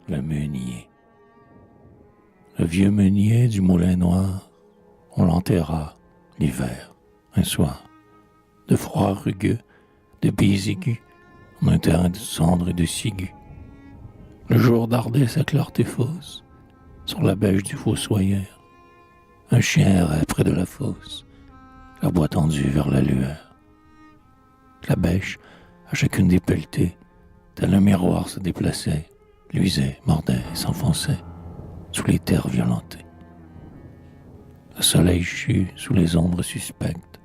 le meunier. Le vieux meunier du moulin noir, on l'enterra l'hiver, un soir, de froid rugueux, de bises aigus, en un terrain de cendres et de ciguë. Le jour dardait sa clarté fausse sur la bêche du fossoyeur. Un chien errait près de la fosse, la boîte tendue vers la lueur. La bêche, à chacune des pelletées, tel un miroir se déplaçait, luisait, mordait et s'enfonçait sous les terres violentées. Le soleil chut sous les ombres suspectes.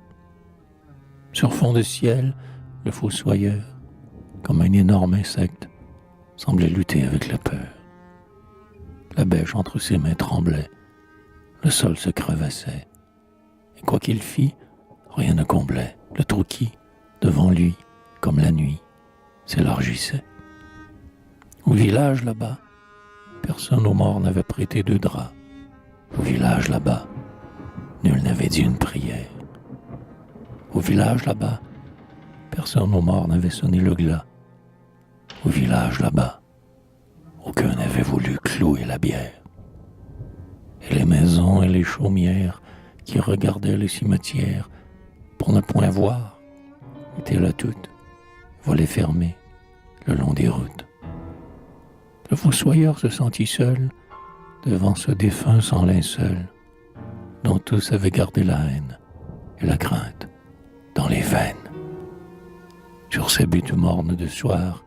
Sur fond de ciel, le fossoyeur, comme un énorme insecte, semblait lutter avec la peur. La bêche entre ses mains tremblait, le sol se crevassait, et quoi qu'il fît, rien ne comblait le trou qui, devant lui, comme la nuit, s'élargissait. Au village là-bas, personne aux morts n'avait prêté de drap. Au village là-bas, nul n'avait dit une prière. Au village là-bas, personne aux morts n'avait sonné le glas. Au village là-bas, aucun n'avait voulu clouer la bière. Et les maisons et les chaumières qui regardaient le cimetière pour ne point voir étaient là toutes, volets fermés, le long des routes. Le fossoyeur se sentit seul devant ce défunt sans linceul, dont tous avaient gardé la haine et la crainte dans les veines. Sur ces buttes mornes de soir,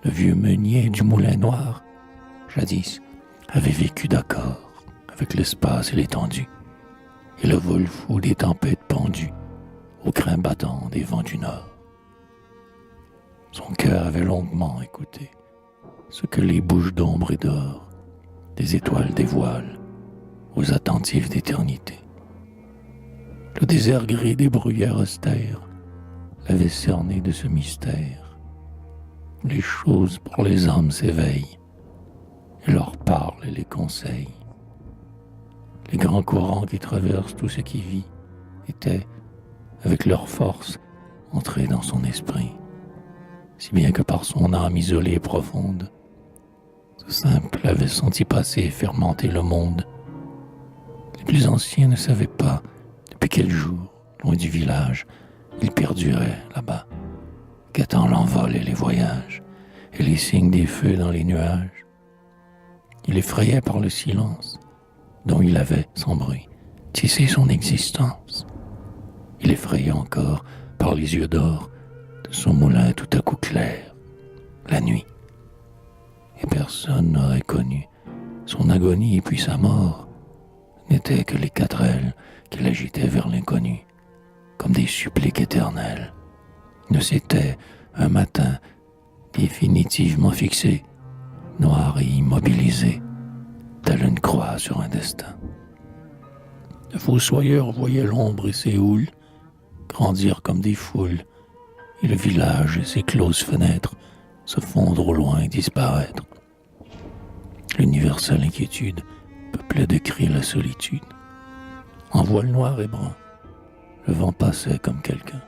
le vieux meunier du moulin noir, jadis, avait vécu d'accord avec l'espace et l'étendue, et le vol fou des tempêtes pendues au crin battant des vents du nord. Son cœur avait longuement écouté ce que les bouches d'ombre et d'or des étoiles dévoilent aux attentives d'éternité. Le désert gris des bruyères austères l'avait cerné de ce mystère. Les choses pour les âmes s'éveillent et leur parlent et les conseillent. Les grands courants qui traversent tout ce qui vit étaient, avec leur force, entrés dans son esprit, si bien que par son âme isolée et profonde, tout simple avait senti passer et fermenter le monde. Les plus anciens ne savaient pas depuis quel jour, loin du village, il perdurait là-bas, guettant l'envol et les voyages, et les signes des feux dans les nuages. Il effrayait par le silence, dont il avait, sans bruit, tissé son existence. Il effrayait encore par les yeux d'or de son moulin tout à coup clair, la nuit. Et personne n'aurait connu son agonie, et puis sa mort n'étaient que les 4 ailes qui l'agitaient vers l'inconnu, comme des suppliques éternelles. Ne s'était, un matin, définitivement fixé, noir et immobilisé, telle une croix sur un destin. Le fossoyeur voyait l'ombre et ses houles grandir comme des foules, et le village et ses closes fenêtres se fondre au loin et disparaître. L'universelle inquiétude peuplait de cris la solitude. En voile noir et brun, le vent passait comme quelqu'un.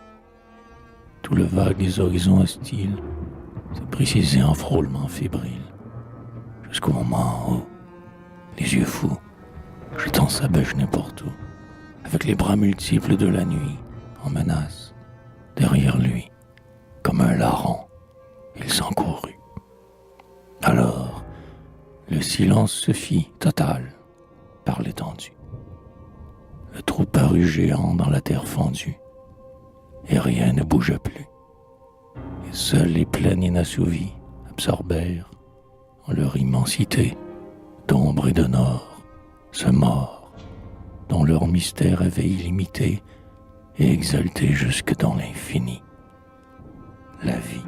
Tout le vague des horizons hostiles se précisait en frôlement fébrile, jusqu'au moment où, les yeux fous, jetant sa bêche n'importe où, avec les bras multiples de la nuit en menace, derrière lui, comme un larron, il s'encourut. Alors, le silence se fit total par l'étendue. Le trou parut géant dans la terre fendue, et rien ne bougea plus. Et seules les plaines inassouvies absorbèrent, en leur immensité, d'ombre et de nord, ce mort, dont leur mystère avait illimité et exalté jusque dans l'infini, la vie.